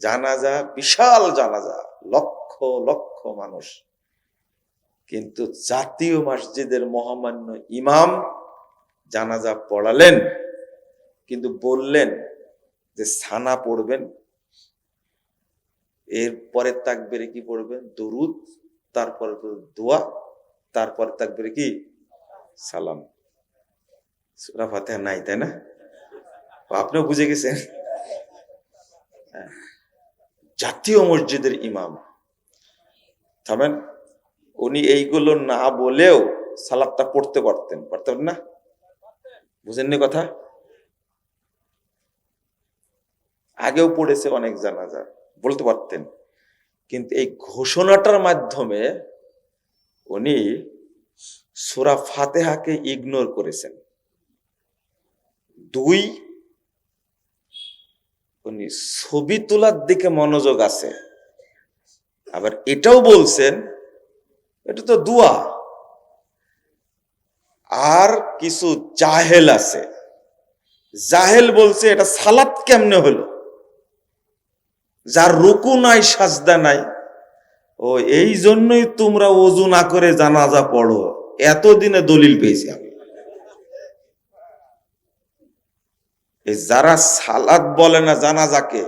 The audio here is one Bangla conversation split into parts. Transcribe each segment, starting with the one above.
জানাজা, বিশাল জানাজা, লক্ষ লক্ষ মানুষ, কিন্তু জাতীয় মসজিদের মহামান্য ইমাম জানাজা পড়ালেন, কিন্তু বললেন যে সানা পড়বেন, এরপরে তাকবীরে কি পড়বেন? দরুদ, তারপরে দোয়া, তারপরে তাকবীরে কি? সালাম। সূরা ফাতিহা নাই, তাই না? আপনিও বুঝে গেছেন। জাতীয় মসজিদের ইমাম থামেন, উনি এইগুলো না বলেও সালাতটা পড়তে পারতেন না? বুঝেননি কথা? আগেও পড়েছে অনেক জানাজা, বলতে পারতেন, কিন্তু এই ঘোষণাটার মাধ্যমে উনি সূরা ফাতিহাকে ইগনোর করেছেন। দুই, উনি ছবি তোলার দিকে মনোযোগ আছে, আবার এটাও বলছেন এটা তো দোয়া। আর কিছু জাহেল আছে, জাহেল বলছে এটা সালাত কেমনে হলো, যার রুকু নাই সাজদা নাই, ও এই জন্যই তোমরা ওযু না করে জানাজা পড়ো। এতদিনে দলিল পেয়েছি আমি। এই যারা সালাত বলে না জানাজাকে,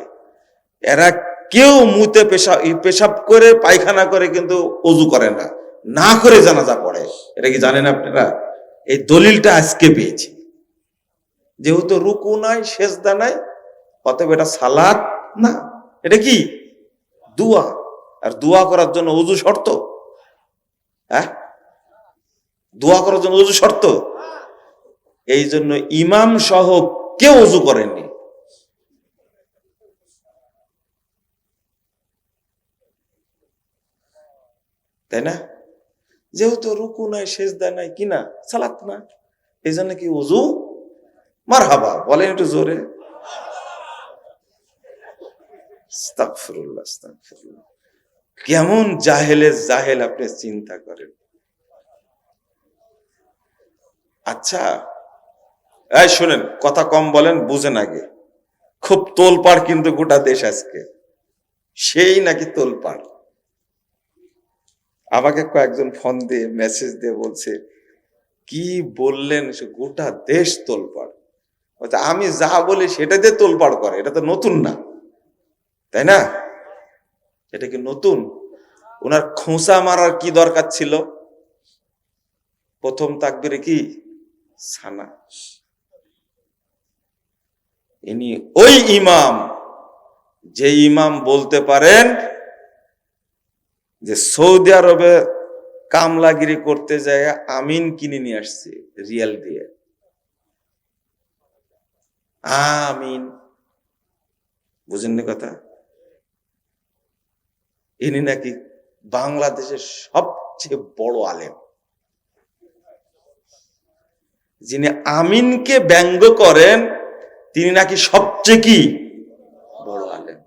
এরা কেউ মুতে পেশাব করে পায়খানা করে কিন্তু ওযু করে না, না করে জানাজা পড়ে। এটা কি জানেন আপনারা? এই দলিলটা আজকে পেয়েছি। যেহেতু রুকু নাই সেজদা নাই, অতএব এটা সালাত না, এটা কি? দোয়া। আর দোয়া করার জন্য ওযু শর্ত? হ্যাঁ, দোয়া করার জন্য ওযু শর্ত? এই জন্য ইমাম সহ কেউ ওযু করেননি। তাই না? যেহেতু রুকু নাই সেজদা নাই, কি না? সালাত না, এই জন্য কি ওযু? মারহাবা বলেন একটু জোরে। আস্তাগফিরুল্লাহ, আস্তাগফিরুল্লাহ। কেমন জাহেলের জাহেল আপনি চিন্তা করেন। আচ্ছা, এই শুনেন, কথা কম বলেন, বুঝেন আগে। খুব তোলপাড় কিন্তু গোটা দেশ আজকে, সেই নাকি তোলপাড়। আমাকে কয়েকজন ফোন দিয়ে মেসেজ দিয়ে বলছে, কি বললেন, গোটা দেশ তোলপাড়। আমি যা বলি সেটা দিয়ে তোলপাড় করে, এটা তো নতুন না, তাই না? এটা কি নতুন? ওনার খোঁচা মারার কি দরকার ছিল? প্রথম তাকবীরে কি? সানা। ইনি ওই ইমাম, যে ইমাম বলতে পারেন যে সৌদি আরবে কামলাগিরি করতে যায় আমিন কিনে নিয়ে আসছে রিয়াল দিয়ে। আমিন, বুঝেননি কথা? ইনি নাকি বাংলাদেশের সবচেয়ে বড় আলেম, যিনি আমিনকে ব্যঙ্গ করেন তিনি নাকি সবচেয়ে কি বড় আলেম।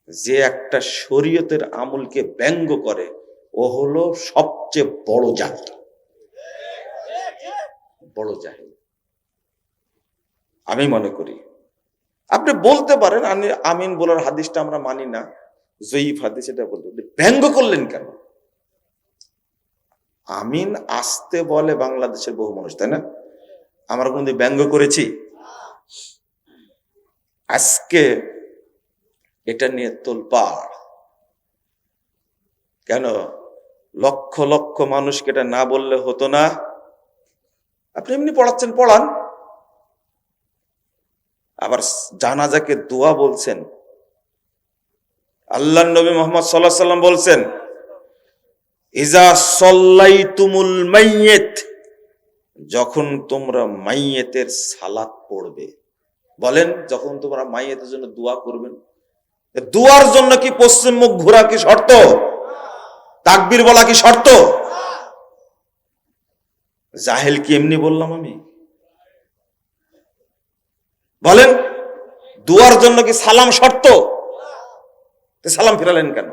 যে একটা শরীয়তের আমলকে ব্যঙ্গ করে ও হলো সবচেয়ে বড় জাহিল, বড় জাহিল। আমি মনে করি আপনি বলতে পারেন আমিন বলার হাদিসটা আমরা মানি না, জয়ীফ হাদিস, এটা বলতে ব্যঙ্গ করলেন কেন? আমিন আসতে বলে বাংলাদেশের বহু মানুষ, তাই না? আমরা কোনদিন ব্যঙ্গ করেছি? আজকে এটা নিয়ে তোলপাড় কেন? লক্ষ লক্ষ মানুষকে এটা না বললে হতো না? আপনি এমনি পড়াচ্ছেন, পড়ান। আবার জানাজাকে দোয়া বলছেন। আল্লাহর নবী মুহাম্মদ সাল্লাল্লাহু আলাইহি ওয়াসাল্লাম বলছেন, ইজা সাল্লাইতুমুল মাইয়িত, যখন তোমরা মাইয়েতের সালাত পড়বে। বলেন, যখন তোমরা মাইয়েতের জন্য দোয়া করবেন, দোয়ার জন্য কি পশ্চিম মুখ ঘোরা কি শর্ত? তাকবীর বলা কি শর্ত? জাহেল কি এমনি বললাম আমি? বলেন, দোয়ার জন্য কি সালাম শর্ত? সালাম ফিরালেন কেন?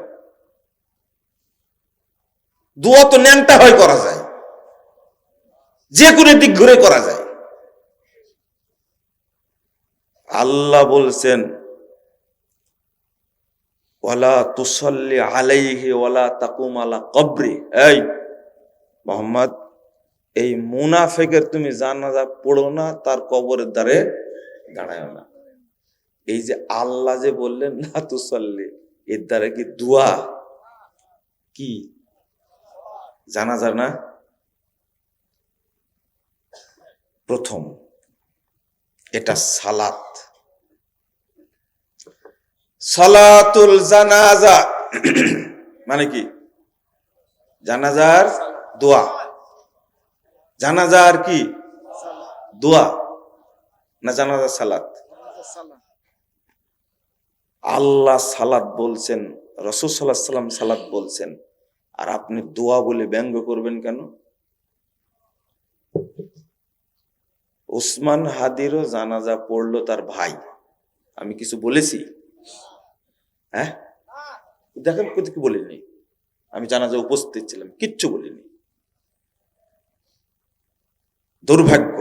দোয়া তো ন্যাংটা হয় করা যায়, যে কোনো দিক ঘুরে করা যায়। আল্লাহ বলছেন ওয়ালা তুসাল্লি আলাইহি ওয়ালা তাকুম আলা কবরি। এই মোহাম্মদ, এই মুনাফিকের তুমি জানাজা পড়ো না, তার কবরের দ্বারে দাঁড়ায় না। এই যে আল্লাহ যে বললেন না তুসাল্লি, এর দ্বারা কি দোয়া? কি জানাজা না? প্রথম এটা সালাত, সালাতুল জানাজা মানে কি? জানাজার দোয়া। জানাজার কি দোয়া না জানাজার সালাত? আল্লাহ সালাত বলছেন, রাসূল সাল্লাল্লাহু আলাইহি ওয়াসাল্লাম সালাত বলছেন, আর আপনি দোয়া বলে ব্যঙ্গ করবেন কেন? ওসমান হাদিরও জানাজা পড়লো তার ভাই। আমি কিছু বলেছি? হ্যাঁ, দেখেন কি বলিনি। আমি জানাজা উপস্থিত ছিলাম, কিচ্ছু বলিনি। দুর্ভাগ্য,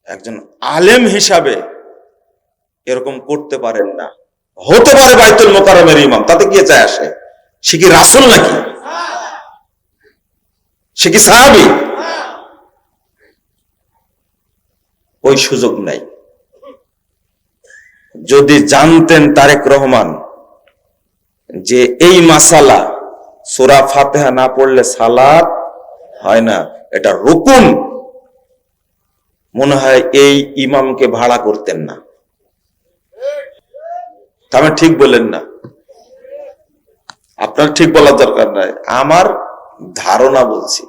একজন আলেম হিসাবে এরকম করতে পারেন না। হতে পারে বাইতুল মোকাররমের ইমাম, তাতে কি যায় আসে? সে কি রাসূল নাকি? সে কি সাহাবী? ওই সুযোগ নাই। যদি জানতেন তারেক রহমান যে এই মাসালা সূরা ফাতিহা না পড়লে সালাত হয় না, এটা রুকুন, মনে হয় এই ইমামকে ভাড়া করতেন না। আমি ঠিক বলেন না? আপনার ঠিক বলার দরকার নাই, আমার ধারণা বলছি।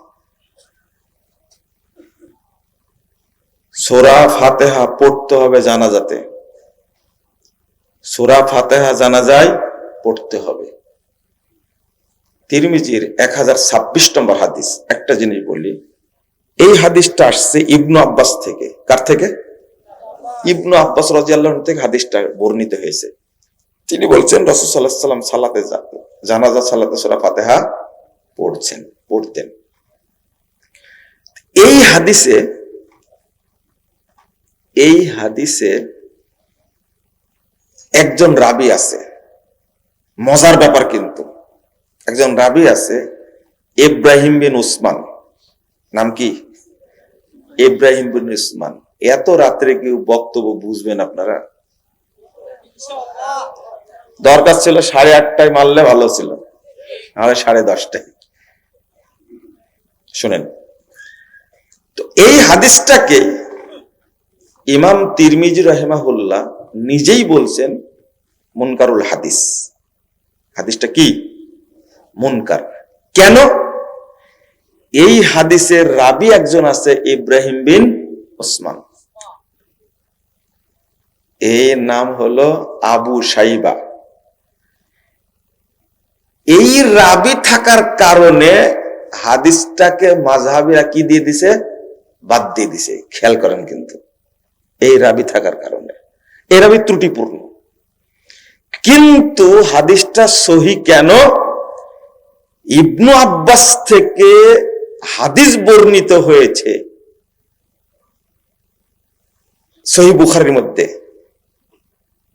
সূরা ফাতিহা পড়তে হবে জানাজাতে, সূরা ফাতিহা জানাজায় পড়তে হবে। তিরমিজির 1026 নম্বর হাদিস। একটা জিনিস বলি, এই হাদিসটা আসছে ইবনু আব্বাস থেকে। কার থেকে? ইবনু আব্বাস রাদিয়াল্লাহু আনহু থেকে হাদিসটা বর্ণিত হয়েছে। তিনি বলছেন রাসূল সাল্লাল্লাহু আলাইহি ওয়াসাল্লাম সালাতে জানাজা সালাতে সূরা ফাতিহা পড়তেন। এই হাদিসে একজন রাবী আছে, মজার ব্যাপার কিন্তু। একজন রাবী আছে ইব্রাহিম বিন উসমান, নাম কি? ইব্রাহিম বিন উসমান। এত রাত্রে কেউ বক্তব্য বুঝবেন আপনারা? দরকার ছিল 8:30টায় মারলে ভালো ছিল, নাহলে 10:30টায়। শুনেন তো, এই হাদিসটাকে ইমাম তিরমিজি রাহিমাহুল্লাহ নিজেই বলছেন মুনকারুল হাদিস। হাদিসটা কি? মুনকার। কেন? এই হাদিসের রাবী একজন আছে ইব্রাহিম বিন উসমান, এর নাম হলো আবু সাইবা। এই রাবী থাকার কারণে হাদিসটাকে মাযহাবিরা কি দিয়ে দিছে? বাদ দিয়ে দিছে। খেয়াল করেন কিন্তু, এই রাবী থাকার কারণে। এই রাবী ত্রুটিপূর্ণ, কিন্তু হাদিসটা সহিহ কেন? ইবনু আব্বাস থেকে হাদিস বর্ণিত হয়েছে সহিহ বুখারীর মধ্যে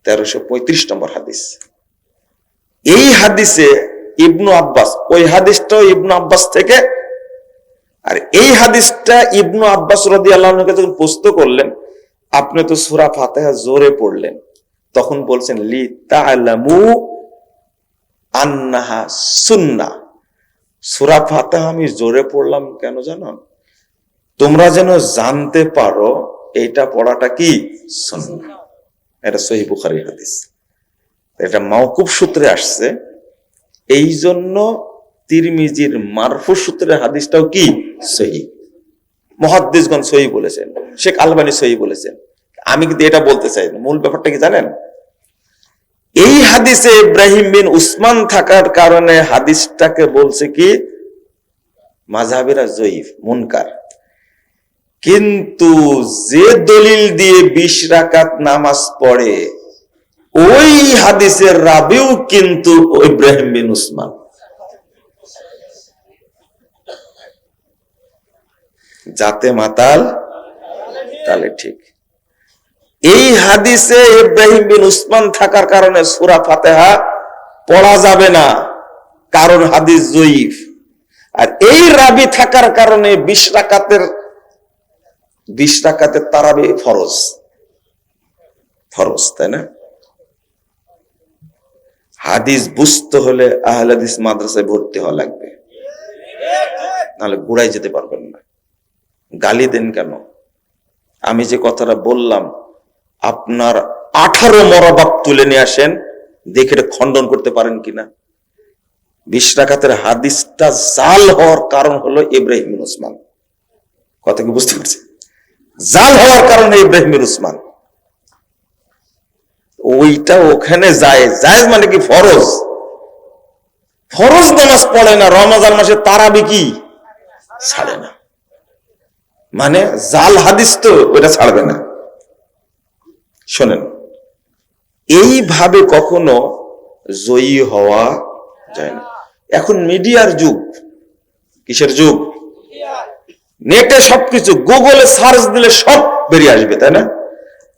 1335 নম্বর হাদিস। এই হাদিসে ইবনু আব্বাস, ওই হাদিসটাও ইবনু আব্বাস থেকে, আর এই হাদিসটা ইবনু আব্বাস রাদিয়াল্লাহু আনহু যখন প্রশ্ন করলেন, আপনি তো সূরা ফাতিহা জোরে পড়লেন, তখন বলছেন লি তা'লামু আন্নাহা সুন্নাহ। সূরা ফাতিহা আমি জোরে পড়লাম কেন জানো? তোমরা যেন জানতে পারো এইটা পড়াটা কি সুন্নাহ। এটা সহিহ বুখারীর হাদিস, এটা মাওকুফ সূত্রে আসছে। এই জন্য তিরমিজির মারফু সূত্রে হাদিসটাও কি সহিহ। মুহাদ্দিসগণ সহিহ বলেছেন, শেখ আলবানী সহিহ বলেছেন। আমি কিন্তু এটা বলতে চাই না। মূল ব্যাপারটা কি জানেন? এই হাদিসে ইব্রাহিম বিন উসমান থাকার কারণে হাদিসটাকে বলছে কি মাযহাবিরা জয়ীফ, মুনকার। কিন্তু যে দলিল দিয়ে 20 রাকাত নামাজ পড়ে, ওই হাদিসের রাবিও কিন্তু ইব্রাহিম বিন উসমান। যাতে মাতাল তালে ঠিক। এই হাদিসে ইব্রাহিম বিন উসমান থাকার কারণে সূরা ফাতিহা পড়া যাবে না, কারণ হাদিস জয়ীফ। আর এই রাবি থাকার কারণে 20 রাকাতের তারাবি ফরজ, তাই না? হাদিস বুঝতে হলে আহলে হাদিস মাদ্রাসায় ভর্তি হওয়া লাগবে, নাহলে গুড়াই যেতে পারবেন না। গালি দেন কেন? আমি যে কথাটা বললাম, আপনার 18 মরাবাব তুলে নিয়ে আসেন, দেখে এটা খণ্ডন করতে পারেন কিনা। 20 রাকাতের হাদিসটা জাল হওয়ার কারণ হলো ইব্রাহিম বিন উসমান। কথা কি বুঝতে পারছেন? জাল হওয়ার কারণে ইব্রাহিম বিন উসমান, ওইটা ওখানে জায়েজ। জায়েজ মানে কি? ফরজ। ফরজ নামাজ পড়ে না, রমজান মাসে তারাবি কি ছাড়ে না, মানে জাল হাদিস তো ওটা ছাড়বে না। শোনেন, এইভাবে কখনো জয়ী হওয়া যায় না। এখন মিডিয়ার যুগ। কিসের যুগ? নেটে সবকিছু, গুগলে সার্চ দিলে সব বেরিয়ে আসবে, তাই না?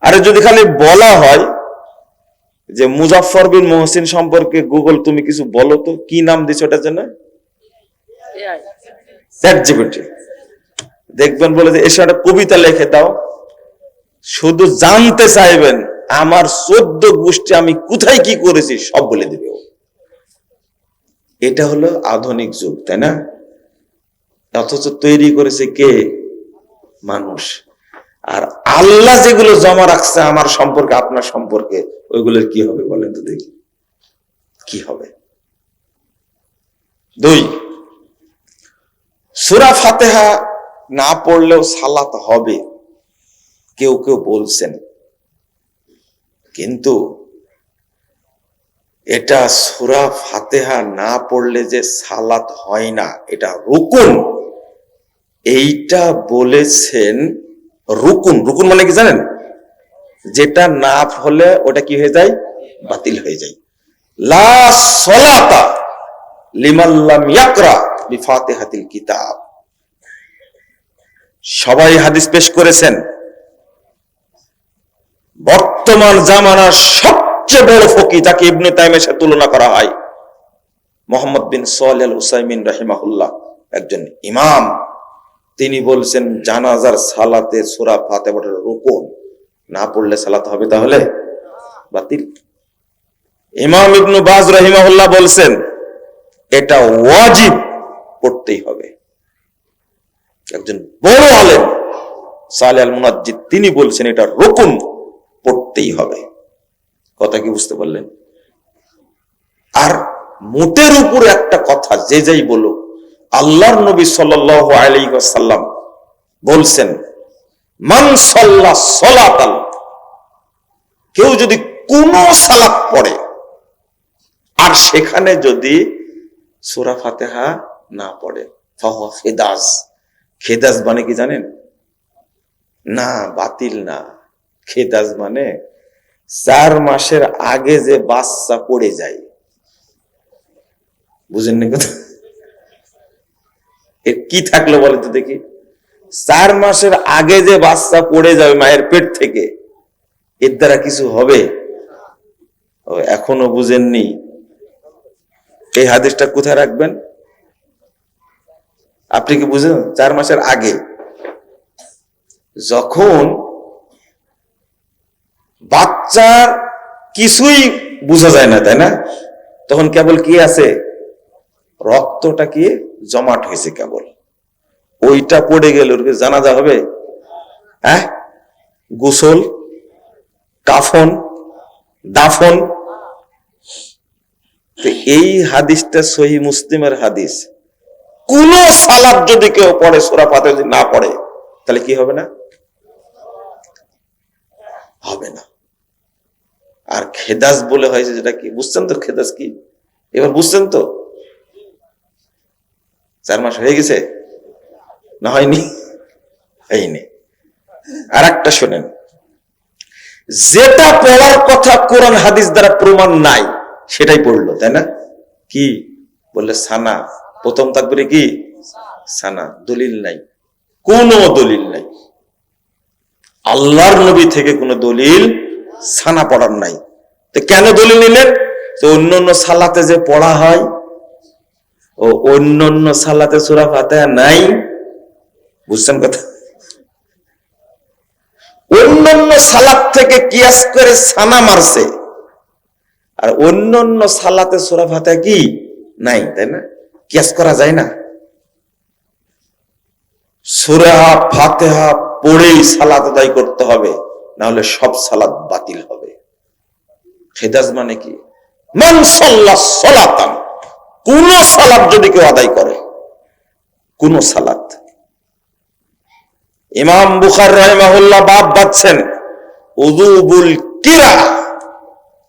আরে যদি খালি বলা হয় যে মুজাফফর বিন মুহসিন সম্পর্কে গুগল তুমি কিছু বলো তো, কি নাম দিছো ওটার জন্য? ChatGPT। দেখবেন বলে যে এসে একটা কবিতা লিখে দাও, শুধু জানতে চাইবেন আমার 14 গোষ্ঠী আমি কোথায় কি করেছি সব বলে দিবে। এটা হলো আধুনিক যুগ, তাই না? অথচ তৈরি করেছে কে? মানুষ। আর আল্লাহ যেগুলো জমা রাখছে আমার সম্পর্কে, আপনার সম্পর্কে, ওইগুলোর কি হবে বলেন তো দেখি, কি হবে? 2, সূরা ফাতিহা না পড়লেও সালাত হবে, কেউ কেউ বলছেন, কিন্তু এটা সূরা ফাতিহা না পড়লে যে সালাত হয় না, এটা রুকুন। এইটা বলেছেন রুকুন। রুকুন মানে কি জানেন? যেটা না হলে ওটা কি হয়ে যায়? বাতিল হয়ে যায়। লা সলাতা লিমান লাম ইয়াকরা বিফাতিহাতিল কিতাব। সবাই হাদিস পেশ করেছেন। বর্তমান জামানার সবচেয়ে বড় ফকিহ, যাকে ইবনে তাইমিয়ার সাথে তুলনা করা হয়, মুহাম্মদ বিন সালেহ আল উসাইমিন রাহিমাহুল্লাহ, একজন ইমাম। তিনি বলছেন জানাজার সালাতে সূরা ফাতিহা পড়ার রুকুন না পড়লে সালাত হবে তাহলে বাতিল। ইমাম ইবনে বাজ রাহিমাহুল্লাহ বলছেন এটা ওয়াজিব, পড়তেই হবে। একজন বড় আলেম সালেহ আল মুনাজ্জিদ তিনি বলছেন এটা রুকুন, পড়তেই হবে। কথা কি বুঝতে পারলেন? আর মোটের উপর একটা কথা যে যাই বলুক, আল্লাহর নবী সাল্লাল্লাহু আলাইহি ওয়াসাল্লাম বলছেন মান সাল্লা সালাতান, কেউ যদি কোন সালাত পড়ে আর সেখানে যদি সূরা ফাতিহা না পড়ে, ফাহুয়া খিদাজ। খিদাজ মানে কি জানেন? না, বাতিল না। খিদাজ মানে 4 মাসের আগে যে বাচ্চা পড়ে যায়, বুঝেননি কথা? এর কি থাকলো বলে তো দেখি? 4 মাসের আগে যে বাচ্চা পড়ে যাবে মায়ের পেট থেকে, এর দ্বারা কিছু হবে? এখনো বুঝেননি? এই হাদিসটা কোথায় রাখবেন? আপনি কি বুঝেন? 4 মাসের আগে যখন বাচ্চার কিছুই বোঝা যায় না, তাই না? তখন কেবল কি আছে? রক্তটা কি জমাট হয়েছে কেবল, ওইটা পড়ে গেল, ওর জানাজা হবে? হ্যাঁ, গোসল, কাফন, দাফন। এই হাদিসটা সহিহ মুসলিমের হাদিস। কোন সালাত যদি কেউ পড়ে সূরা ফাতিহা যদি না পড়ে, তাহলে কি হবে না? হবে না। আর খেদাস বলে হয়েছে যেটা, কি বুঝছেন তো? খেদাস কি এবার বুঝছেন তো? 4 মাস হয়ে গেছে না হয়নি? হয়নি। আর একটা শোনেন, যেটা পড়ার কথা কোরআন হাদিস দ্বারা প্রমাণ নাই সেটাই পড়লো, তাই না? কি বললে? সানা। প্রথম তাকবীরে কি সানা? দলিল নাই, কোনো দলিল নাই। আল্লাহর নবী থেকে কোনো দলিল ছানা পড়ার নাই। তো কেন দলিল নিলেন? তো অন্য অন্য সালাতে যে পড়া হয়, ও অন্য অন্য সালাতে সূরা ফাতিহা নাই। বুঝছেন কথা? অন্য অন্য সালাত থেকে কিয়াস করে ছানা মারছে, আর অন্য অন্য সালাতে সূরা ফাতিহা কি নাই, তাই না? কিয়াস করা যায় না। সূরা ফাতিহা পড়েই সালাত আদায় করতে হবে, না হলে সব সালাত বাতিল হবে। খেদাজ মানে কি? মান সাল্লা সালাতান, কোন সালাত যদি কেউ আদায় করে, কোন সালাত। ইমাম বুখারী রাহিমাহুল্লাহ বাব বাঁধছেন উযুবুল কিরা,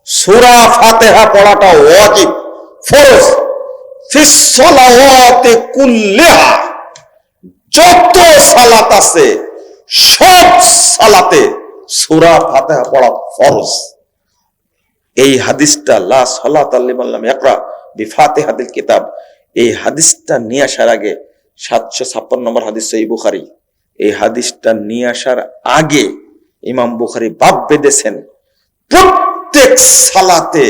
সূরা ফাতিহা পড়াটা ওয়াজিব, ফরজ, ফিস সালাওয়াতি কুল্লিহা, যত সালাত আছে সব সালাতে সূরা ফাতিহা পড়া ফরজ। এই হাদিসটা লা সালাতা লিমান লাম ইয়াকরা বিফাতিহাতিল কিতাব, এই হাদিসটা নিয়ে আসার আগে 756 নম্বর হাদিস সহিহ বুখারী, এই হাদিসটা নিয়ে আসার আগে ইমাম বুখারী বাব বেঁধেছেন প্রত্যেক সালাতে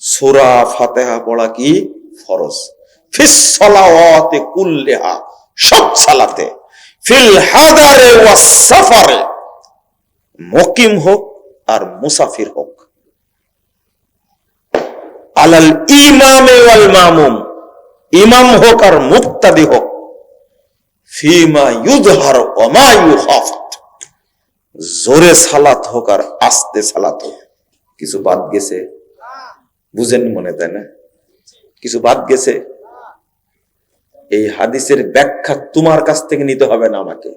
সূরা ফাতিহা পড়া কি ফরজ। ফিস সালাওয়াতি কুল্লিহা, সব সালাতে, ফিল হাদারে ওয়াস সাফারে, মুকিম হোক আর মুসাফির হোক, আলাল ইমামে ওয়াল মামুম, ইমাম হোক আর মুক্তাদি হোক, ফিমা ইউযহার ওয়া মা ইউখাফাত, জোরে সালাত হোক আর আস্তে সালাত হোক। কিছু বাদ গেছে? বুঝেন মনে, তাই না? কিছু বাদ গেছে। এই হাদিসের ব্যাখ্যা তোমার কাছ থেকে নিতে হবে না আমাকে।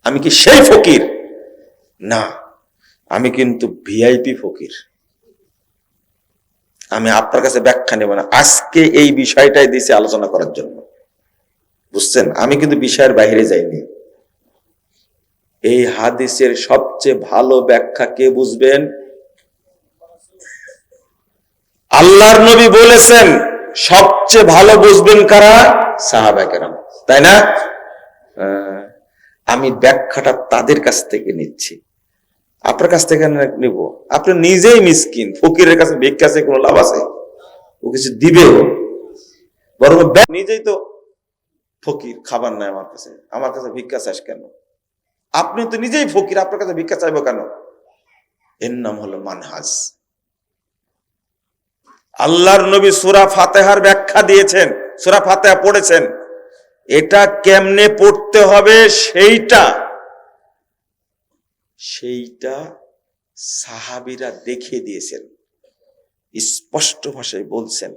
আমি কি সেই ফকির? না, আমি কিন্তু ভিআইপি ফকির। আমি আপনার কাছে ব্যাখ্যা নেব না। আজকে এই বিষয়টাই দিয়েছি আলোচনা করার জন্য, বুঝছেন? আমি কিন্তু বিষয়ের বাইরে যাইনি। এই হাদিসের সবচেয়ে ভালো ব্যাখ্যা কে বুঝবেন? আল্লাহর নবী বলেছেন, সবচেয়ে ভালো বুঝবেন কারা? সাহাবায়ে কেরাম, তাই না? আমি ব্যাখ্যাটা তাদের কাছ থেকে নিচ্ছি, আপনার কাছ থেকে নিব। আপনি নিজেই মিসকিন, ফকিরের কাছে ভিক্ষা চেয়ে কোনো লাভ আছে? ও কিছু দিবে? বরং নিজেই তো ফকির, খাবার নাই আমার কাছে ভিক্ষা চাস কেন? আপনি তো নিজেই ফকির, আপনার কাছে ভিক্ষা চাইবো কেন? এর নাম হলো মানহাজ। আল্লাহর নবী সূরা ফাতিহার ব্যাখ্যা দিয়েছেন, সূরা ফাতিহা পড়েছেন, এটা কেমনে পড়তে হবে সেইটা সাহাবীরা দেখিয়ে দিয়েছেন, স্পষ্ট ভাষায় বলছেন।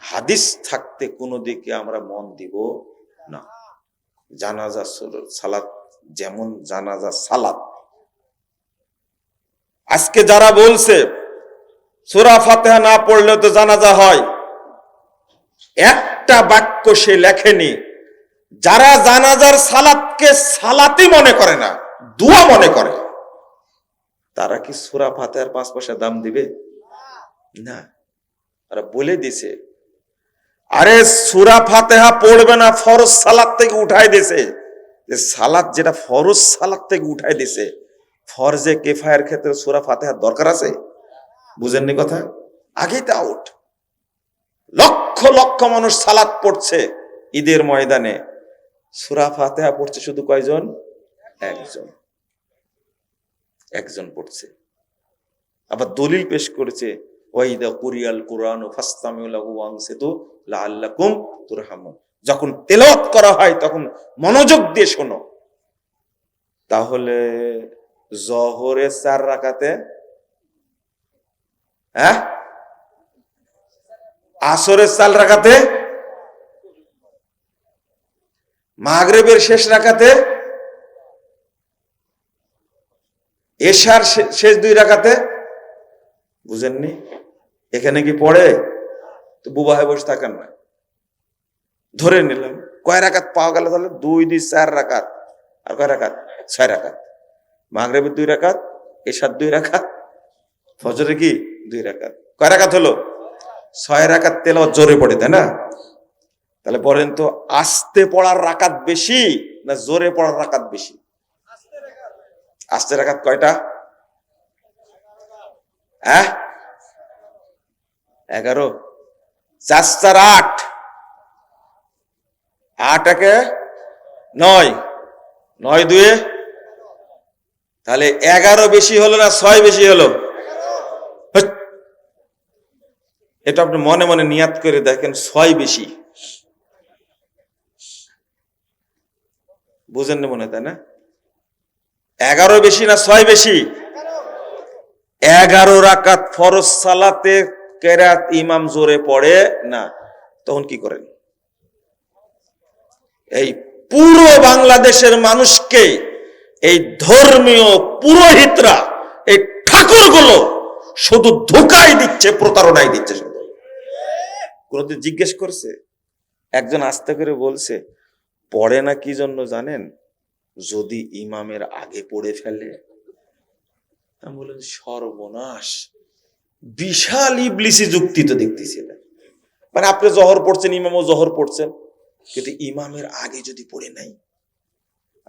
হাদিস থাকতে কোনো দিকে আমরা মন দিব না। জানাজা সালাত যেমন জানাজা সালাত, আজকে যারা বলছে সূরা ফাতিহা না পড়লেও তো জানাজা হয়, একটা বাক্য সে লেখেনি। যারা জানাজার সালাতকে সালাতই মনে করে না, দুয়া মনে করে, তারা কি সূরা ফাতিহার 5 পয়সা দাম দিবে? না। তারা বলে দিছে, আরে সূরা ফাতিহা পড়বে না, ফরজ সালাত থেকে উঠাই দিয়েছে। যে সালাত যেটা ফরজ সালাত থেকে উঠাই দিয়েছে, ফরজে কিফায়ার ক্ষেত্রে সূরা ফাতিহার দরকার আছে? বুঝেননি কথা? আগেই তো আউট। লক্ষ লক্ষ মানুষ সালাত পড়ছে ঈদের ময়দানে, সূরা ফাতিহা পড়ছে শুধু কয়জন? একজন পড়ছে। আবার দলিল পেশ করেছে, ওয়াইদা কুরিয়াল কুরআন ফাসতামিউ লাহু ওয়ানসিতু লাআল্লাকুম তুরহামুন, যখন তেলাওয়াত করা হয় তখন মনোযোগ দিয়ে শোনো। তাহলে জোহরে 4 রাকাতে, আসরের 4 রাকাতে, মাগরিবের শেষ রাকাতে, এশার শেষ 2 রাকাতে। বুঝেননি? এখানে কি পড়ে? তো বুবা হয়ে বসে থাকেন না। ধরে নিলাম কয় রাকাত পাওয়া গেল, তাহলে 2 2 4 রাকাত, আর কয় রাকাত? 6 রাকাত। মাগরিবের 2 রাকাত, এশার 2 রাকাত, ফজরে কি 2 রাকাত। কয় রাকাত হলো? 6 রাকাত তেলাওয়াত জোরে পড়ে, তাই না? তাহলে বলেন তো, আস্তে পড়ার রাকাত বেশি না জোরে পড়ার রাকাত বেশি? আস্তে রাকাত কয়টা? 11। 4 4 8, 8 একে 9, 9 2, তাহলে 11 বেশি হলো না 6 বেশি হলো? এটা আপনি মনে মনে নিয়াত করে দেখেন, 6 বেশি। বুঝেন না মনে, তাই না? 11 বেশি না 6 বেশি? 11 রাকাত ফরজ সালাতে কেরাত ইমাম জোরে পড়ে না, তখন কি করেন? এই পুরো বাংলাদেশের মানুষকে এই ধর্মীয় পুরোহিতরা, এই ঠাকুরগুলো শুধু ধোঁকাই দিচ্ছে, প্রতারণাই দিচ্ছে। শুধু কোনদিন জিজ্ঞেস করছে? একজন আস্তে করে বলছে পড়ে না কি জন্য জানেন? যদি ইমামের আগে পড়ে ফেলে। আমি বললেন সর্বনাশ, বিশাল ইবলিসি যুক্তি তো দেখতেছি এটা। মানে আপনি জহর পড়ছেন, ইমামও জহর পড়ছেন, কিন্তু ইমামের আগে যদি পড়ে নাই।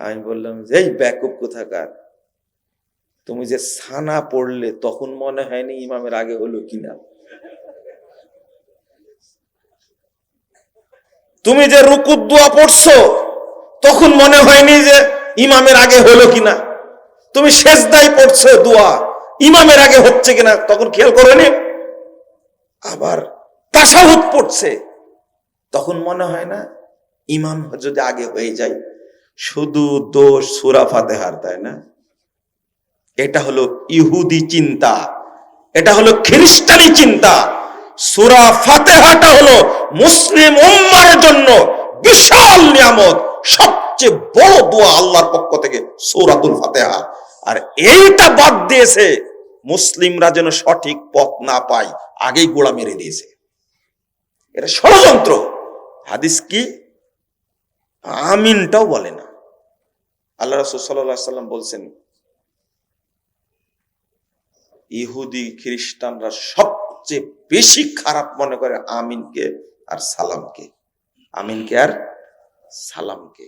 আমি বললাম যে এই ব্যাকুব কোথাকার, তুমি যে সানা পড়লে তখন মনে হয়নি ইমামের আগে হলো কিনা? তুমি যে রুকুত দোয়া পড়ছো তখন মনে হয়নি যে ইমামের আগে হলো কিনা? তুমি সেজদায় পড়ছো দোয়া, ইমামের আগে হচ্ছে কিনা তখন খেয়াল করোনি? আবার তাশাহুদ পড়ছে, তখন মনে হয় না ইমাম যদি আগে হয়ে যায়? শুধু দোষ সূরা ফাতিহার, তাই না? এটা হলো ইহুদি চিন্তা, এটা হলো খ্রিস্টানি চিন্তা। সূরা ফাতিহাটা হলো মুসলিম উম্মার জন্য বিশাল নিয়ামত, সবচেয়ে বড় দোয়া আল্লাহর পক্ষ থেকে সূরাতুল ফাতিহা। আর এইটা বাদ দিয়েছে মুসলিমরা যেন সঠিক পথ না পায়, আগেই গোড়া মেরে দিয়েছে। এটা ষড়যন্ত্র। হাদিস কি? আমিনটাও বলে না। আল্লাহ রাসূল সাল্লাল্লাহু আলাইহি ওয়াসাল্লাম বলছেন, ইহুদি খ্রিস্টানরা সবচেয়ে বেশি খারাপ মনে করে আমিনকে আর সালামকে। আমিনকে আর সালামকে।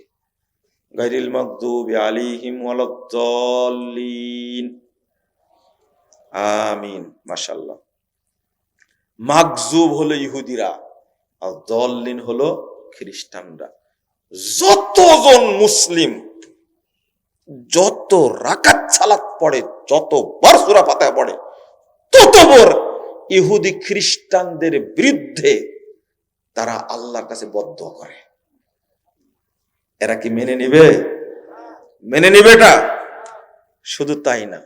গায়রিল মাগদুবি আলাইহিম ওয়ালাদ-দাল্লিন। আমিন। মাশাআল্লাহ। মাগজুব হলো ইহুদিরা আর দাল্লিন হলো খ্রিস্টানরা। যতজন মুসলিম যত রাকাত সালাত পড়ে, যতবার সূরা ফাতিহা পড়ে, ততবার ইহুদি খ্রিস্টানদের বিরুদ্ধে তারা আল্লাহর কাছে বদদোয়া করে। এরা কি মেনে নিবে? মেনে নিবে এটা? শুধু তাই না,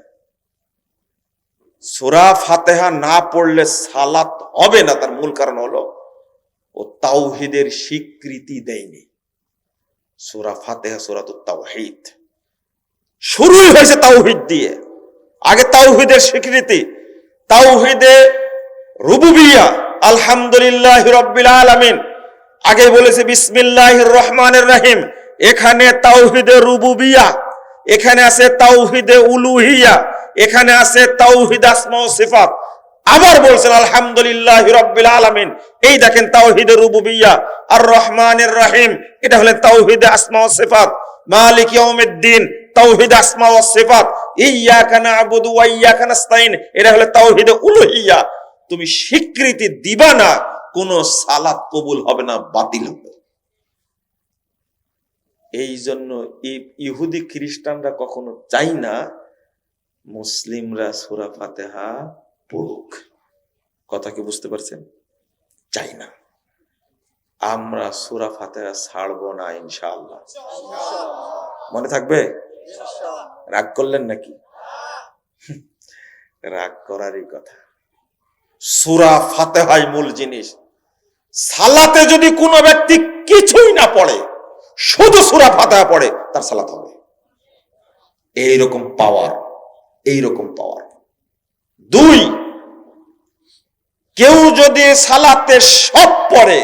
সূরা ফাতিহা না পড়লে সালাত হবে না। তার মূল কারণ হলো ও তাওহীদের স্বীকৃতি দেয়নি। সূরা ফাতিহা সূরাতুত তাওহীদ, শুরুই হয়েছে তাওহীদ দিয়ে। আগে তাওহীদের স্বীকৃতি, তাওহীদে রুবুবিয়্যাহ, আলহামদুলিল্লাহি রাব্বিল আলামিন। আগে বলেছে বিসমিল্লাহির রহমানির রহিম, এখানে তাওহীদে রুবুবিয়্যাহ, এখানে আছে তাওহীদে উলুহিয়্যাহ, এখানে আছে তাওহীদ আসমা ও সিফাত। আবার বলছেন আলহামদুলিল্লাহি রাব্বিল আলামিন। এই দেখেন তাওহীদে রুবুবিয়্যাহ আর রহমানির রহিম, এটা হলো তাওহীদে আসমা ও সিফাত। মালিক ইয়াউমিদ্দিন, তাওহীদ আসমা ওয়াস সিফাত। ইয়্যাকা না'বুদু ওয়া ইয়্যাকা নাস্তাইন, এটা হলো তাওহীদে উলুহিয়্যাহ। তুমি স্বীকৃতি দিবা না, কোন সালাত কবুল হবে না, বাতিল হবে। এই জন্য ইহুদি খ্রিস্টানরা কখনো চাই না মুসলিমরা সূরা ফাতিহা পড়ুক। কথা কি বুঝতে পারছেন? চাই না। আমরা সূরা ফাতিহা ছাড়বো না ইনশাআল্লাহ। মনে থাকবে? রাগ করলেন নাকি? রাগ করারই কথা। সূরা ফাতিহাই মূল জিনিস। সালাতে যদি কোনো ব্যক্তি কিছুই না পড়ে, শুধু সূরা ফাতিহা পড়ে, তার সালাত হবে। এইরকম পাওয়ার, এইরকম পাওয়ার। 2, কেউ যদি সালাতে সব পড়ে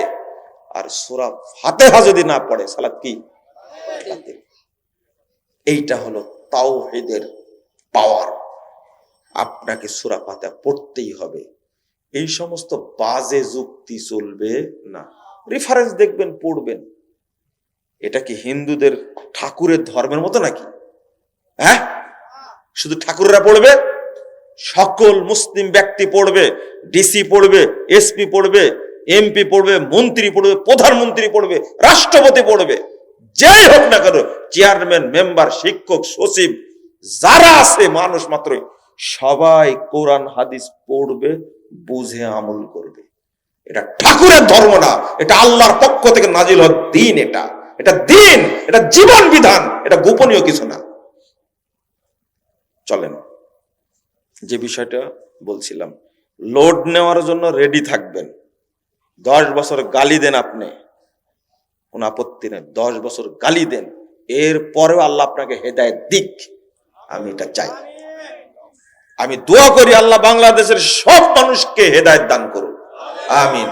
আর সূরা ফাতিহা যদি না পড়ে, সালাত কি? এইটা হলো তাওহীদের পাওয়ার। আপনাকে সূরা ফাতিহা পড়তেই হবে। এই সমস্ত বাজে যুক্তি চলবে না। রেফারেন্স দেখবেন, পড়বেন। এটা কি হিন্দুদের ঠাকুরের ধর্মের মতো নাকি? হ্যাঁ, শুধু ঠাকুররা পড়বে? সকল মুসলিম ব্যক্তি পড়বে, ডিসি পড়বে, এসপি পড়বে, এমপি পড়বে, মন্ত্রী পড়বে, প্রধানমন্ত্রী পড়বে, রাষ্ট্রপতি পড়বে, যেই হোক না কেন, চেয়ারম্যান, মেম্বার, শিক্ষক, সচিব, যারা আছে মানুষ মাত্রই সবাই কোরআন হাদিস পড়বে, বুঝে আমল করবে। এটা ঠাকুরের ধর্ম না, এটা আল্লাহর পক্ষ থেকে নাজিল হওয়া দিন। এটা দিন, এটা জীবন বিধান, এটা গোপনীয় কিছু না। চলেন, যে বিষয়টা বলছিলাম, লোড নেওয়ার জন্য রেডি থাকবেন। 10 বছর গালি দেন আপনি, কোন আপত্তি নেই, 10 বছর গালি দেন, এর পরেও আল্লাহ আপনাকে হেদায়েত দিক, আমি এটা চাই। আমি দোয়া করি আল্লাহ বাংলাদেশের সব মানুষকে হেদায়েত দান করুন, আমিন।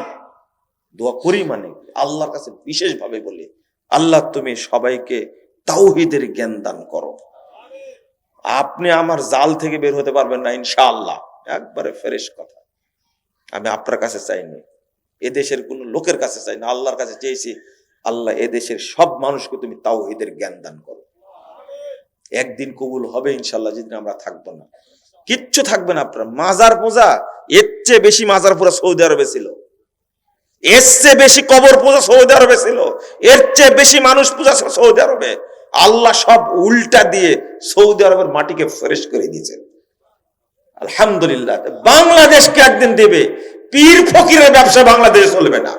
দোয়া করি মানে আল্লাহর কাছে বিশেষ ভাবে বলি, আল্লাহ তুমি সবাইকে তাওহীদের জ্ঞান দান করো। আপনি আমার জাল থেকে বের হতে পারবেন না ইনশাআল্লাহ, একবারে ফ্রেশ কথা। আমি আপনার কাছে চাইনি, এদেশের কোন লোকের কাছে চাই না, আল্লাহর কাছে চেয়েছি, আল্লাহ এদেশের সব মানুষকে তুমি তাওহীদের জ্ঞান দান করো। একদিন কবুল হবে ইনশাআল্লাহ, যেদিন আমরা থাকবো না, কিচ্ছু থাকবে না। আপনার মাজার পূজা, এর চেয়ে বেশি মাজার পূজা সৌদি আরবে ছিল, এর চেয়ে বেশি কবর পূজা সৌদি আরবে ছিল, এর চেয়ে বেশি মানুষ পূজা সৌদি আরবে। আল্লাহ সব উল্টা দিয়ে সৌদি আরবের মাটিকে ফ্রেশ করে দিয়েছেন, আলহামদুলিল্লাহ। বাংলাদেশকে একদিন দেবে, পীর ফকিরের ব্যবসা বাংলাদেশে চলবে না,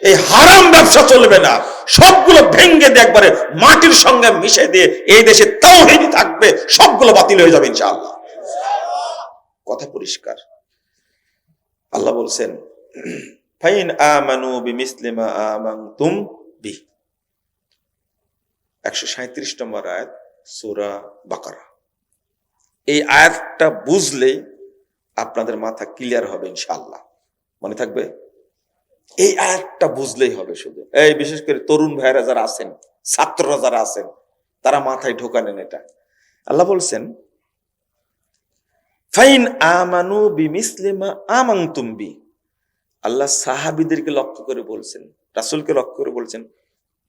এই হারাম ব্যবসা চলবে না, সবগুলো ভেঙ্গে দিয়ে একবারে মাটির সঙ্গে মিশে দিয়ে এই দেশে তাওহীদ থাকবে, সবগুলো বাতিল হয়ে যাবে ইনশাআল্লাহ। কথা পরিষ্কার। আল্লাহ বলছেন ফাইন আমানু বিমিসলি মা আমানতুম বি, 137 নম্বর আয়াত সূরা বাকারা। এই আয়াতটা বুঝলেই আপনাদের মাথা ক্লিয়ার হবে ইনশাআল্লাহ, মনে থাকবে। এই আয়াতটা বুঝলেই হবে শুধু। এই বিশেষ করে তরুণ ভাইরা যারা আছেন, ছাত্ররা যারা আছেন, তারা মাথায় ঢোকা নেন এটা। আল্লাহ বলছেন ফাইন আমানু বিমিসলি মা আমানতুম বি। আল্লাহ সাহাবীদেরকে লক্ষ্য করে বলছেন, রাসূলকে লক্ষ্য করে বলছেন,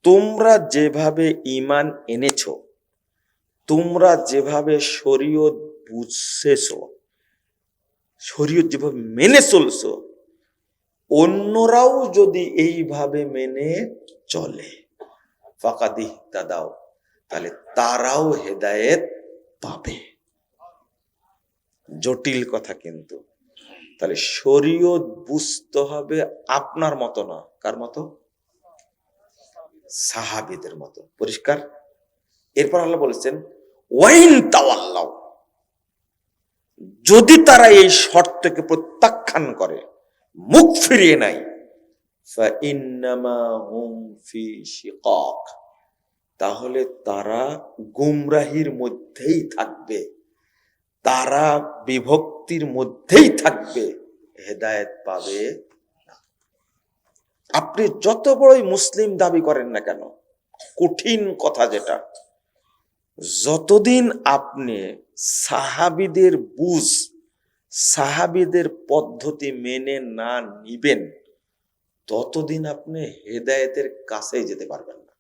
তোমরা যেভাবে ঈমান এনেছো, তোমরা যেভাবে শরীয়ত বুঝেছো, শরীয়ত যেভাবে মেনে চলছো, অন্যরাও যদি এইভাবে মেনে চলে ফাকাদ ইহতাদাও, তাহলে তারাও হেদায়েত পাবে। জটিল কথা কিন্তু। তাহলে শরীয়ত বুঝতে হবে আপনার মতো না, কার মতো? সাহাবীদের মতো। পরিষ্কার। এরপর আল্লাহ বলেছেন ওয়াইন তাওয়াল্লাও, যদি তারা এই শর্তকে প্রত্যাখ্যান করে, মুখ ফিরিয়ে নেয়, ফাইন্নামা হুম ফি শিকাক, তাহলে তারা গুমরাহির মধ্যেই থাকবে, তারা বিভক্তির মধ্যেই থাকবে, হেদায়েত পাবে না। আপনি যত বড়ই মুসলিম দাবি করেন না কেন, কঠিন কথা যেটা, যতদিন আপনি সাহাবীদের বুঝ, সাহাবীদের পদ্ধতি মেনে না নিবেন, ততদিন আপনি হেদায়েতের কাছেই যেতে পারবেন না।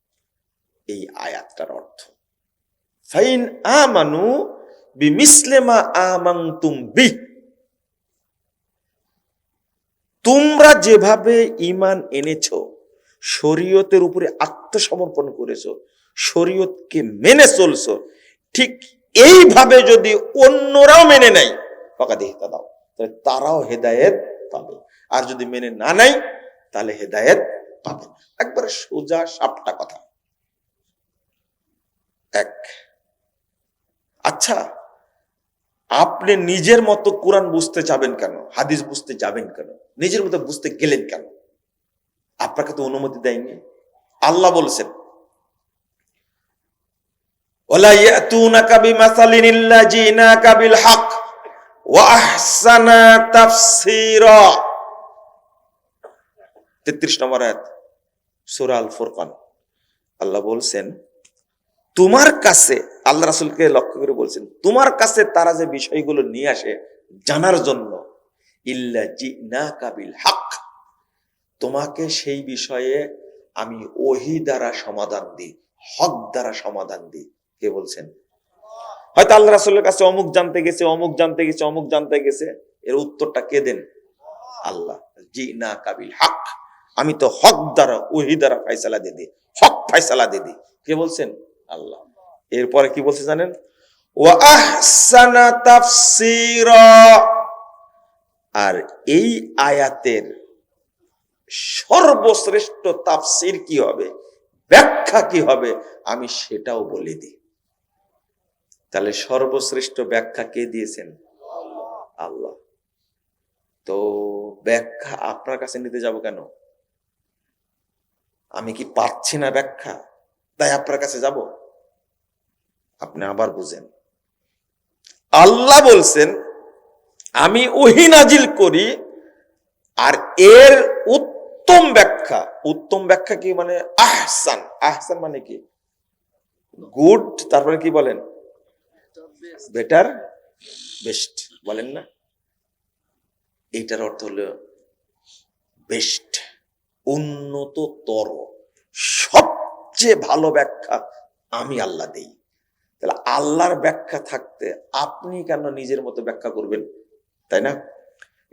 এই আয়াতটার অর্থ ফাইন আমানু বিমিসলি মা আমানতুম বি, তোমরা যেভাবে ঈমান এনেছো, শরীয়তের উপরে আত্মসমর্পণ করেছো, শরীয়তকে মেনে চলছো, ঠিক এইভাবে যদি অন্যরাও মেনে নেয় ফাকাদ ইহতাদাও, তাহলে তারাও হেদায়েত পাবে। আর যদি মেনে না নেয় তাহলে হেদায়েত পাবে না। একবারে সোজা সাপটা কথা। এক, আচ্ছা আপনি নিজের মতো কোরআন বুঝতে যাবেন কেন, হাদিস বুঝতে যাবেন কেন, নিজের মতো বুঝতে গেলেন কেন? আপনাকে তো অনুমতি দেয়নি। আল্লাহ বলছেন ওয়ালা ইয়াতুনাকা বিমাসালিন ইল্লা জিনাকা বিল হক ওয়া আহসানা তাফসীরা, 33 নম্বর আয়াত সূরা আল ফুরকান। আল্লাহ বলছেন তোমার কাছে, আল্লাহ রাসূলকে লক্ষ্য করে বলছেন, তোমার কাছে তারা যে বিষয়গুলো নিয়ে আসে জানার জন্য, ইল্লা জিনাকা বিল হক, তোমাকে সেই বিষয়ে আমি ওহী দ্বারা সমাধান দিই, হক দ্বারা সমাধান দিই। কে বলছেন? হয়তো আল্লাহ রাসূলের কাছে অমুক জানতে গেছে, অমুক জানতে গেছে, অমুক জানতে গেছে, এর উত্তরটা কে দেন? আল্লাহ। জি না কাবিল হক, আমি তো হক দ্বারা ওহী দ্বারা ফয়সালা দিয়ে দিই, হক ফয়সালা দিয়ে দিই। কে বলছেন? আল্লাহ। এরপরে কি বলছে জানেন? ওয়া আহসানা তাফসীরা, আর এই আয়াতের সর্বশ্রেষ্ঠ তাফসীর কি হবে, ব্যাখ্যা কি হবে, আমি সেটাও বলে দিই। তাহলে সর্বশ্রেষ্ঠ ব্যাখ্যা কে দিয়েছেন? আল্লাহ। তো ব্যাখ্যা আপনার কাছে নিতে যাব কেন? আমি কি পাচ্ছি না ব্যাখ্যা তাই আপনার কাছে যাব? আপনি আবার বুঝেন, আল্লাহ বলছেন আমি ওহী নাজিল করি, আর এর উত্তম ব্যাখ্যা, উত্তম ব্যাখ্যা কি মানে আহসান, আহসান মানে কি? গুড, তারপরে কি বলেন? বেটার, বেস্ট বলেন না? এইটার অর্থ হলো বেস্ট, উন্নততর, সবচেয়ে ভালো ব্যাখ্যা আমি আল্লাহ দেই। তাহলে আল্লাহর ব্যাখ্যা থাকতে আপনি কেন নিজের মতো ব্যাখ্যা করবেন? তাই না?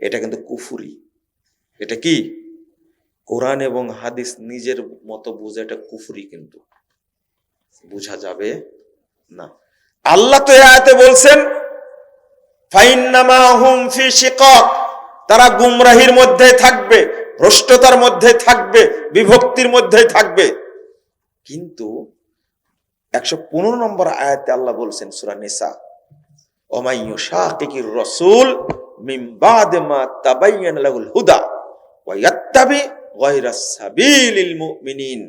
এটা কিন্তু কুফরি। এটা কি? কোরআন এবং হাদিস নিজের মতো বুঝে, এটা কুফরি, কিন্তু বুঝা যাবে না। আল্লাহ তো এই আয়াতে বলছেন ফাইন্নামা হুম ফি শিকাক, তারা গুমরাহির মধ্যে থাকবে, ভ্রষ্টতার মধ্যে থাকবে, বিভক্তির মধ্যে থাকবে। কিন্তু 115 নম্বর আয়াতে আল্লাহ বলছেন সূরা নিসা, ওমাই ইউশাকিকির রাসূল মিন বাদি মা তাবায়্যানা লাহুল হুদা ওয়া ইয়াত্তাবি গায়রাস সাবিলিল মুমিনিন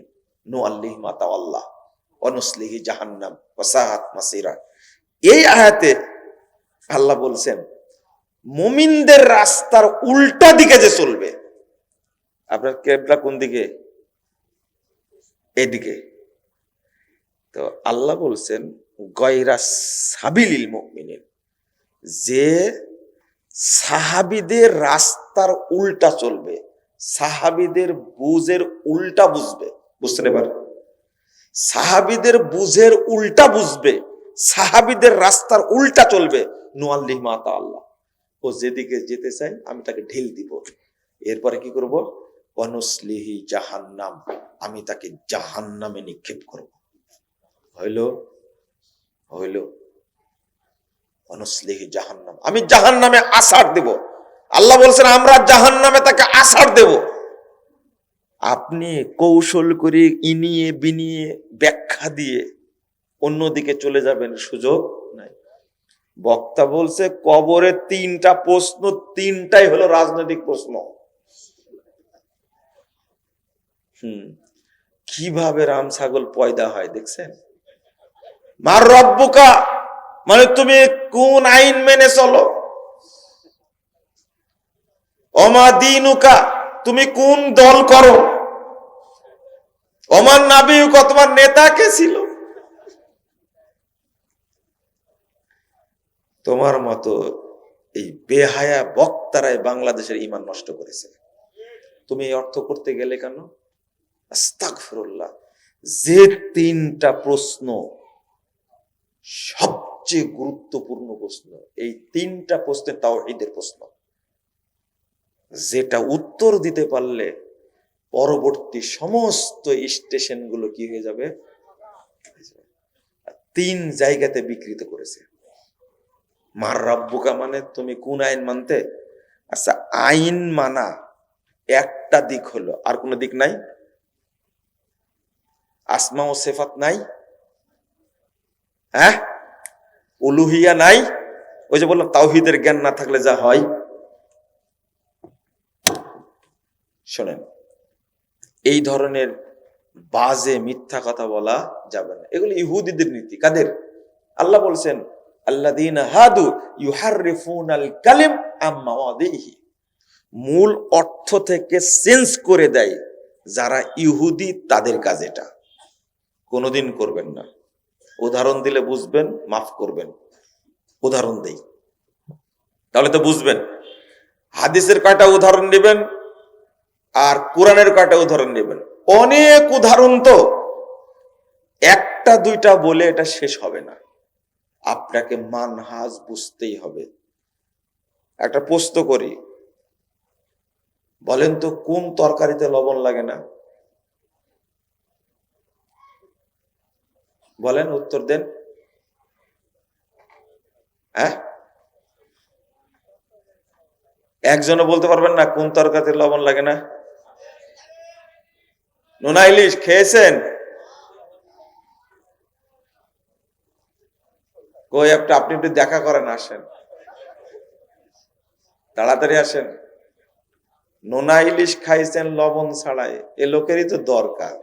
নুআল্লিহি মা তাওয়াল্লা ওয়া নুসলিহি জাহান্নাম ওয়া সাআত মাসীরা। এই আয়াতে আল্লাহ বলছেন মুমিনদের রাস্তার উল্টা দিকে যে চলবে। আপনার কিবলা কোন দিকে? এদিকে। তো আল্লাহ বলছেন গায়রাস সাবিলিল মুমিনিন, যে সাহাবীদের রাস্তার উল্টা চলবে, সাহাবীদের বুঝের উল্টা বুঝবে। বুঝছেন এবার? সাহাবীদের বুঝের উল্টা বুঝবে, সাহাবীদের রাস্তার উল্টা চলবে, নুআল্লিহি মা তাআল্লাহ, ও যেদিকে যেতে চাই আমি তাকে ঢেল দিব। এরপরে কি করব? ওয়ানুসলিহি জাহান্নাম, আমি তাকে জাহান্নামে নিক্ষেপ করব। হইল? হইল? ওয়ানুসলিহি জাহান্নাম, আমি জাহান্নামে আছাড় দেব। আল্লাহ বলছেন আমরা জাহান্নামে তাকে আছাড় দেব। আপনি কৌশল করে ইনিয়ে বিনিয়ে ব্যাখ্যা দিয়ে অন্যদিকে চলে যাবেন, সুযোগ নাই। বক্তা বলছে কবরে 3টা প্রশ্ন, 3টাই হলো রাজনৈতিক প্রশ্ন। কিভাবে রাম ছাগল পয়দা হয় দেখছেন? মার রব্বুকা মানে তুমি কোন আইন মেনে চলো, ওমা দীনুকা তুমি কোন দল করো, ওমান নাবিয়ুকা তোমার নেতা কে ছিল। তোমার মতো এই বেহায়া বক্তারাই বাংলাদেশের ঈমান নষ্ট করেছে। তুমি এই অর্থ করতে গেলে কেন? আস্তাগফিরুল্লাহ। যে 3টা প্রশ্ন সবচেয়ে গুরুত্বপূর্ণ প্রশ্ন, এই 3টা প্রশ্নে তাওহীদের প্রশ্ন, যেটা উত্তর দিতে পারলে পরবর্তী সমস্ত স্টেশনগুলো কি হয়ে যাবে? 3 জায়গাতে বিকৃত করেছে। মার রব্বুকা মানে তুমি কোন আইন মানতে? আচ্ছা, আইন মানা একটা দিক হলো, আর কোন দিক নাই? আসমা ও সিফাত নাই? হ্যাঁ, উলুহিয়া নাই? ওই যে বললাম তাওহীদের জ্ঞান না থাকলে যা হয়। শোনেন, এই ধরনের বাজে মিথ্যা কথা বলা যাবে না। এগুলো ইহুদিদের নীতি। কাদের? আল্লাহ বলছেন আল্লাযীনা হাদু ইউহাররিফুনাল কালিম আম মাওয়াদিহি, মূল অর্থ থেকে চেঞ্জ করে দেয় যারা ইহুদি, তাদের কাজ এটা। কোনোদিন করবেন না। উদাহরণ দিলে বুঝবেন, মাফ করবেন। উদাহরণ দেই তাহলে তো বুঝবেন। হাদিসের কয়টা উদাহরণ নেবেন আর কোরআনের কয়টা উদাহরণ নেবেন? অনেক উদাহরণ, তো একটা দুইটা বলে এটা শেষ হবে না। আপনাকে মানহাজ বুঝতেই হবে। একটা প্রশ্ন করি, বলেন তো কোন তরকারিতে লবণ লাগে না? বলেন, উত্তর দেন। হ্যাঁ, একজনও বলতে পারবেন না কোন তরকারিতে লবণ লাগে না? নোনা ইলিশ খেয়েছেন? কই আপনি একটু দেখা করেন, আসেন, তাড়াতাড়ি আসেন। নোনা ইলিশ খাইছেন লবণ ছাড়াই, এ লোকেরই তো দরকার।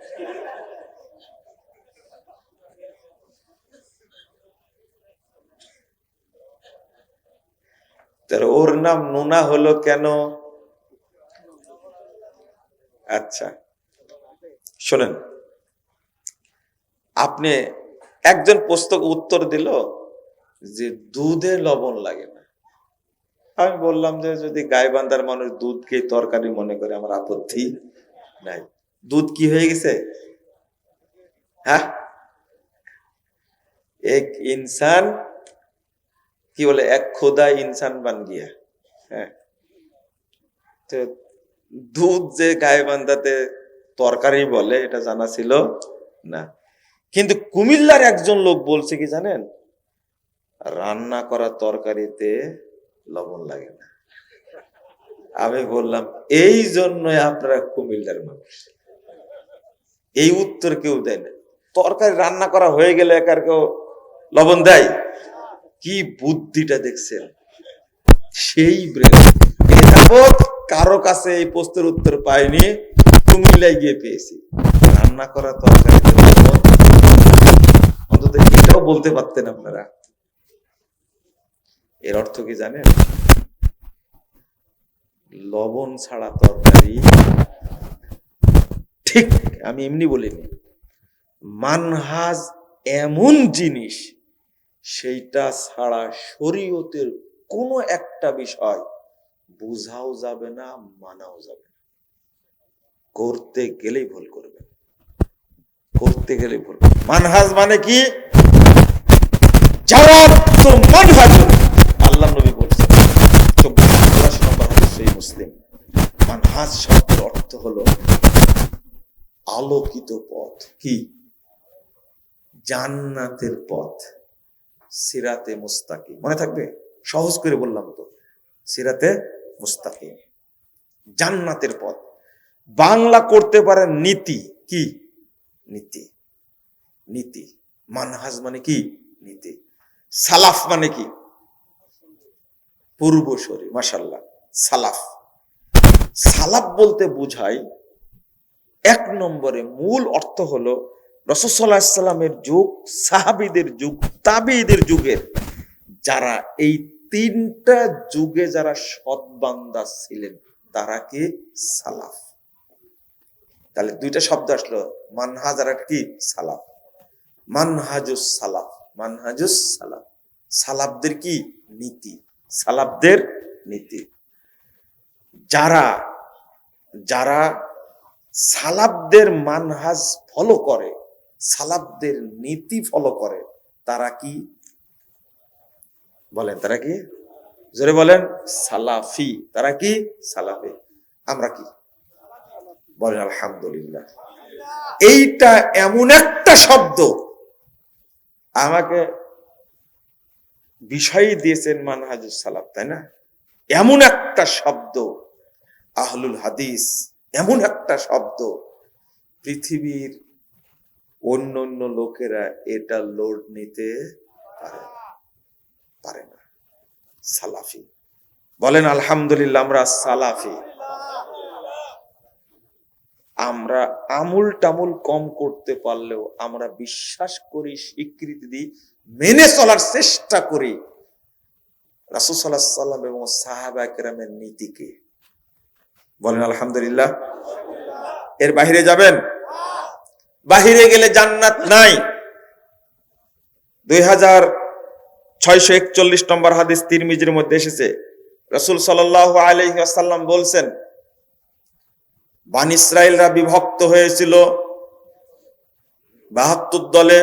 ওর নাম নোনা হলো কেন? আচ্ছা শোনেন, আপনি একজন পুস্তক উত্তর দিল যে দুধে লবণ লাগে না। আমি বললাম যে যদি গাইবান্ধার মানুষ দুধকে তরকারি মনে করে আমার আপত্তি নাই। দুধ কি হয়ে গেছে? হ্যাঁ, এক ইনসান কি বলে, এক খোদা ইনসান বান গিয়া। হ্যাঁ, তো দুধ যে গাইবান্ধাতে তরকারি বলে এটা জানা ছিল না। কিন্তু কুমিল্লার একজন লোক বলছে কি জানেন, রান্না করা তরকারিতে লবণ লাগে না। আমি বললাম এই জন্যই আপনারা কুমিল্লার মানুষ। এই উত্তর কেউ দেয় না। তরকারি রান্না করা হয়ে গেলে একার কেউ লবণ দেয়? কি বুদ্ধিটা দেখছেন, সেই ব্রেন। কারো কাছে এই প্রশ্নের উত্তর পাইনি, কুমিল্লায় গিয়ে পেয়েছি। রান্না করা তরকারিতে লবণ, অন্তত এটাও বলতে পারতেন আপনারা। এর অর্থ কি জানেন? লবণ ছাড়া তরকারি, ঠিক আমি এমনি বলিনি, মানহাজ এমন জিনিস সেইটা ছাড়া শরীয়তের কোনো একটা বিষয় বুঝাও যাবে না, মানাও যাবে না। করতে গেলেই ভুল করবে, করতে গেলেই ভুল। মানহাজ মানে কি? আল্লাহ নবী বলছেন 84 নম্বর হাদিস সহিহ মুসলিম, মানহাজ শব্দের অর্থ হলো আলোকিত পথ। কি? জান্নাতের পথ, সিরাতে মুস্তাকিম। মনে থাকবে? সহজ করে বললাম তো, সিরাতে মুস্তাকিম, জান্নাতের পথ। বাংলা করতে পারেন নীতি। কি? নীতি, নীতি। মানহাজ মানে কি? নীতি। সালাফ মানে কি? পূর্বসূরি। মাশাআল্লাহ, সালাফ। সালাফ বলতে বোঝায়, এক নম্বরে মূল অর্থ হলো রাসূল সাল্লাল্লাহু আলাইহি সাল্লামের যুগ, সাহাবীদের যুগ, তাবেঈদের যুগের যারা এই তিনটা যুগে যারা সৎ বান্দা ছিলেন তারা কি? সালাফ। তাহলে দুইটা শব্দ আসলো, মানহাজ আর কি? সালাফ। মানহাজুস সালাফ, মানহাজুস সালাফ, সালাফদের কি? নীতি, সালাফদের নীতি। যারা যারা সালাফদের মানহাজ ফলো করে, সালাফদের নীতি ফলো করে, তারা কি বলেন? তারা কি? জোরে বলেন। সালাফি। তারা কি? সালাফি। আমরা কি বলেন? আলহামদুলিল্লাহ। এইটা এমন একটা শব্দ, আমাকে বিষয় দিয়েছেন মানহাজুস সালাফ, তাই না? এমন একটা শব্দ, আহলুল হাদিস, এমন একটা শব্দ, পৃথিবীর অন্য অন্য লোকেরা এটা লোড নিতে পারে না। সালাফি বলেন আলহামদুলিল্লাহ। আমরা সালাফি। আমরা আমুল টামুল কম করতে পারলেও আমরা বিশ্বাস করি, স্বীকৃতি দিই, মেনে চলার চেষ্টা করি রাসূল সাল্লাল্লাহু আলাইহি সাল্লাম এবং সাহাবায়ে কেরামের নীতিকে। বলেন আলহামদুলিল্লাহ। এর বাহিরে যাবেন? বাহিরে গেলে জান্নাত নাই। 2641 নম্বর হাদিস তিরমিজির মধ্যে এসেছে, রাসূল সাল্লাল্লাহু আলাইহি ওয়াসাল্লাম বলছেন, বনী ইসরাইলরা বিভক্ত হয়েছিল 72 দলে।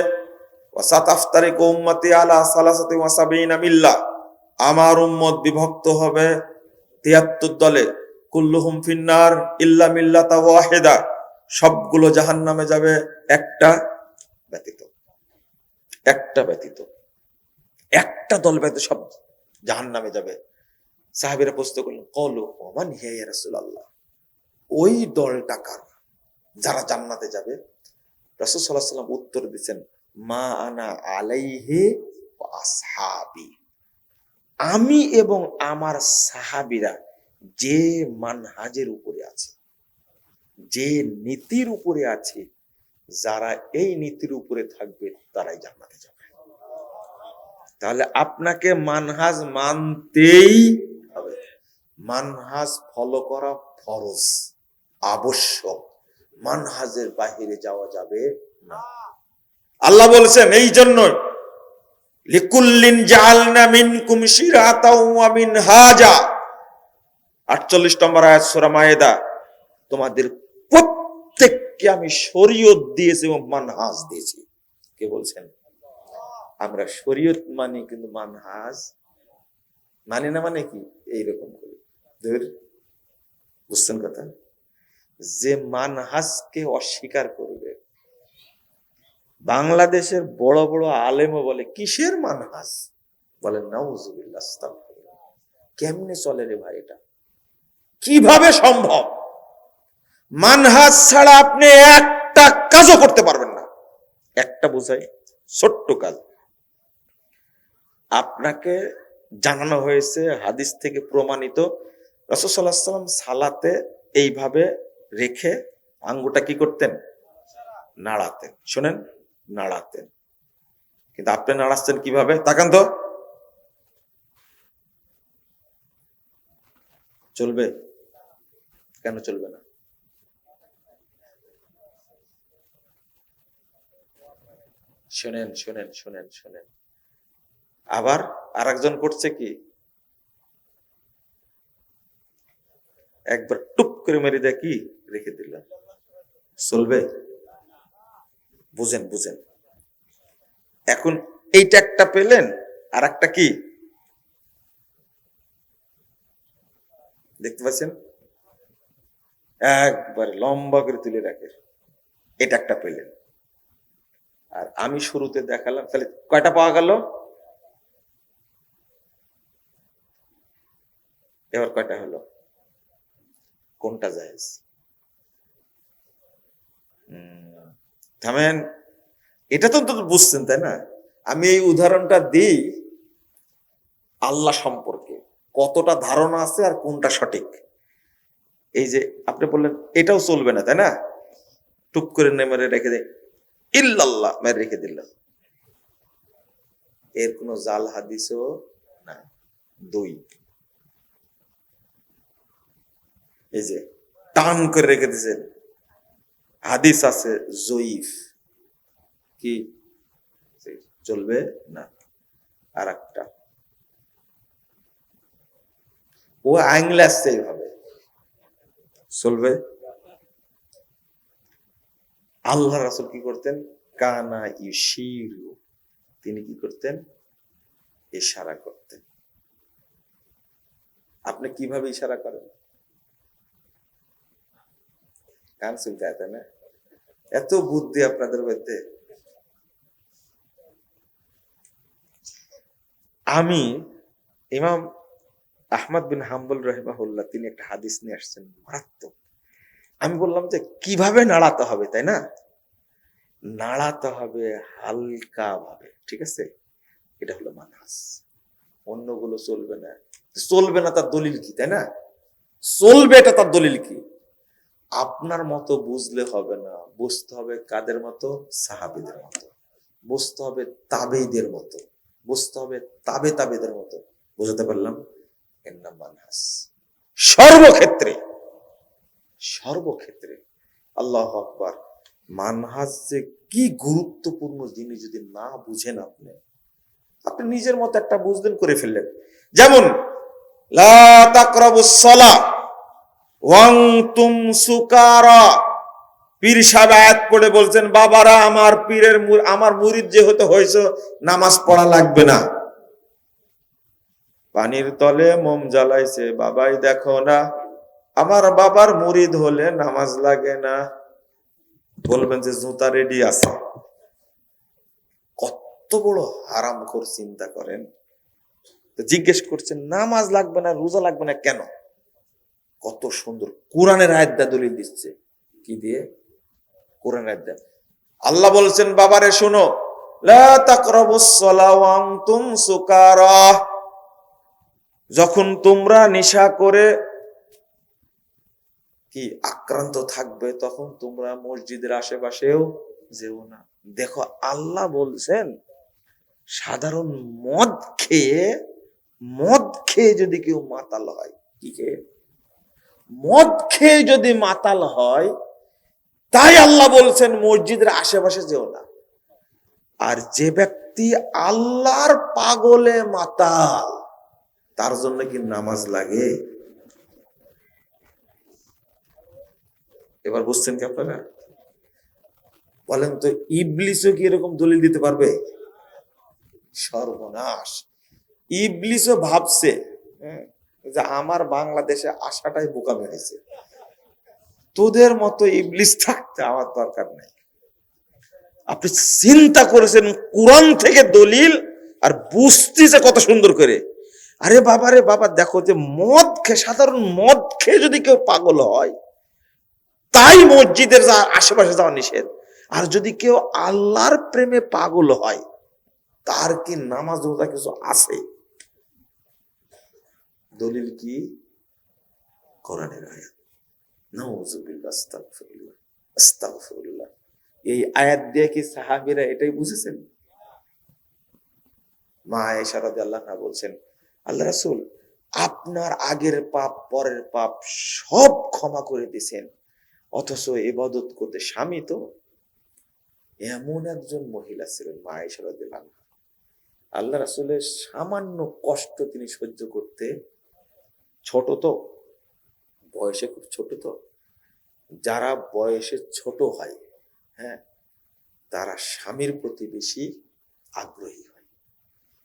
ওয়াসাতাফতারিকু উম্মতি আলা সালাসাতি ওয়া সাবিনা মিল্লাহ, আমার উম্মত বিভক্ত হবে ৭৩ দলে। কুল্লুহুম ফিন্নার ইল্লা মিল্লাতা ওয়াহিদা, সবগুলো জাহান্নামে যাবে একটা ব্যতীত, একটা ব্যতীত, একটা দল ব্যতীত সব জাহান্নামে যাবে। সাহাবীরা প্রশ্ন করলেন, ক্বালু ওমান হিয়া ইয়া রাসূলুল্লাহ, ওই দলটা কারা যারা জান্নাতে যাবে? রাসূল সাল্লাল্লাহু আলাইহি ওয়াসাল্লাম উত্তর দিয়েছেন, মা আনা আলাইহি ওয়া আসহাবি, আমি এবং আমার সাহাবীরা যে মানহাজের উপরে আছে, যে নীতির উপরে আছে, যারা এই নীতির উপরে থাকবে তারাই জান্নাতে যাবে। তাহলে আপনাকে মানহাজ মানতেই হবে, মানহাজ ফলো করা ফরজ, আবশ্যক, মানহাজের বাহিরে যাওয়া যাবে না। আল্লাহ বলেছেন এই জন্য, লিকুল্লিন জাআলনা মিনকুম শিরআতাও ওয়া মিনহাজা, ৪৮ নম্বর আয়াত সূরা মায়েদা, তোমাদের প্রত্যেককে আমি শরীয়ত দিয়েছি এবং মানহাজ দিয়েছি। কে বলছেন? আমরা শরীয়ত মানি কিন্তু মানহাজ মানি না। মানে কি? এইরকম করে বুঝছেন কথা? যে মানহাজকে অস্বীকার করবে, বাংলাদেশের বড় বড় আলেমও বলে কিসের মানহাজ, বলেন নাউজুবিল্লাহ, আস্তাগফিরুল্লাহ। কেমনে চলে রে ভাই, এটা কিভাবে সম্ভব? মানহাজ ছাড়া আপনি একটা কাজও করতে পারবেন না। একটা বোঝাই, ছোট্ট কাজ। আপনাকে জানানো হয়েছে হাদিস থেকে প্রমাণিত, রাসূল সাল্লাল্লাহু আলাইহি ওয়াসাল্লাম সালাতে এইভাবে রেখে আঙ্গুলটা কি করতেন? নাড়াতেন। শোনেন, নাড়াতেন। কিন্তু আপনি নাড়াচ্ছেন কিভাবে? তাকান তো। চলবে? কেন চলবে না? শোনেন শোনেন শোনেন শোনেন, আবার আরেকজন করছে কি, একবার টুপ করে মেরে দেয়, কি রেখে দিলাম। চলবে? বুঝেন বুঝেন। এখন এইটা একটা পেলেন, আর একটা কি দেখতে পাচ্ছেন, একবার লম্বা করে তুলে রাখে, এটা একটা পেলেন। আর আমি শুরুতে দেখালাম, তাহলে কয়টা পাওয়া গেল? এবার কয়টা হলো? কোনটা জায়েজ? থামেন, এটা তো বুঝছেন তাই না? আমি এই উদাহরণটা দিই আল্লাহ সম্পর্কে কতটা ধারণা আছে আর কোনটা সঠিক। এই যে আপনি বললেন এটাও চলবে না তাই না, টুপ করে মেরে রেখে দেয়, ইল্লাল্লাহ মেরে রেখে দিলাম, এর কোন জাল হাদিসও না। দুই, এই যে টান করে রেখে দিয়েছেন, হাদিস আছে জয়ীফ, কি চলবে না। আর একটা ও আংলে আসছে এইভাবে, চলবে? আল্লাহ রাসূল কি করতেন? কানা ইউশিরু, তিনি কি করতেন? ইশারা করতেন। আপনি কিভাবে ইশারা করেন? কান চুলকায় তাই না? এত বুদ্ধি আপনাদের মধ্যে। আমি ইমাম আহমদ বিন হাম্বল রাহিমাহুল্লাহ, তিনি একটা হাদিস নিয়ে আসছেন মারাত্মক। আমি বললাম যে কিভাবে নাড়াতে হবে তাই না, নাড়াতে হবে হালকা ভাবে, ঠিক আছে? এটা হলো মানহাজ, অন্যগুলো চলবে না। চলবে না তার দলিল কি তাই না? চলবে এটা তার দলিল কি? আপনার মতো বুঝলে হবে না, বুঝতে হবে কাদের মতো? সাহাবীদের মতো, বুঝতে হবে তাবেঈদের মতো, বুঝতে হবে তাবে তাবেদের মতো। বুঝতে পারলাম? এর নাম মানহাজ। সর্বক্ষেত্রে সর্বক্ষেত্রে আল্লাহু আকবার। মানহাজ যে কি গুরুত্বপূর্ণ জিনিস যদি না বুঝেন আপনি, আপনি নিজের মতো একটা বুঝলেন, করে ফেললেন। যেমন লা তাকরাবুস সালাহ ওয়া আনতুম সুকারা, পীর সাহেব আয়াত পড়ে বলছেন, বাবারা আমার পীরের আমার মুরিদ যেহেতু হয়েছে, নামাজ পড়া লাগবে না। পানির তলে মোম জ্বালাইছে, বাবাই দেখো না, আমার বাবার মুরিদ হলে নামাজ লাগে না। বলবেন যে জুতা রেডি আছে। কত বড় হারামখোর, চিন্তা করেন। জিজ্ঞেস করছেন নামাজ লাগবে না, রোজা লাগবে না কেন? কত সুন্দর কোরআনের আয়াত দলিল দিচ্ছে। কি দিয়ে? কোরআনের আয়াত। আল্লাহ বলছেন, বাবারে শোনো, লা তাকরাবুস সালাহ ওয়া আনতুম সুকারা, যখন তোমরা নেশা করে কি আক্রান্ত থাকবে, তখন তোমরা মসজিদের আশেপাশেও যেও না। দেখো, আল্লাহ বলছেন সাধারণ মদ খেয়ে যদি কেউ মাতাল হয়, কি খেয়ে? মদ খেয়ে যদি মাতাল হয়, তাই আল্লাহ বলছেন মসজিদের আশেপাশে যেও না। আর যে ব্যক্তি আল্লাহর পাগলে মাতাল, তার জন্য কি নামাজ লাগে? এবার বুঝছেন কি আপনারা? বলেন তো, ইবলিসও কি এরকম দলিল দিতে পারবে? সর্বনাশ! ইবলিসও ভাবছে যে আমার বাংলাদেশে আসাটাই বোকামি হয়েছে, তোদের মতো ইবলিস থাকতে আমার দরকার নাই। আপনি চিন্তা করেছেন কোরআন থেকে দলিল, আর বুঝতেছে কত সুন্দর করে। আরে বাবা রে বাবা, দেখো যে মদ খেয়ে, সাধারণ মদ খেয়ে যদি কেউ পাগল হয়, তাই মসজিদের আশেপাশে যাওয়া নিষেধ। আর যদি কেউ আল্লাহর প্রেমে পাগল হয়, তার কি নামাজ রোজা কিছু আছে? দলিল কি? কোরআনের আয়াত। নাউযুবিল্লাহ, আস্তাগফিরুল্লাহ, আস্তাগফিরুল্লাহ। এই আয়াত দিয়ে কি সাহাবীরা এটাই বুঝেছেন? মা আয়েশা রাদিয়াল্লাহু আনহা বলছেন, আল্লাহ রাসূল, আপনার আগের পাপ পরের পাপ সব ক্ষমা করে দিয়েছেন, অথচ ইবাদত করতে স্বামী তো এমন একজন মহিলা ছিলেন, মা আয়েশা রাদিয়াল্লাহু আনহা। আল্লাহ রাসূলের সামান্য কষ্ট তিনি সহ্য করতে, ছোট তো, বয়সে খুব ছোট তো, যারা বয়সে ছোট হয়, হ্যাঁ, তারা স্বামীর প্রতি বেশি আগ্রহী হয়।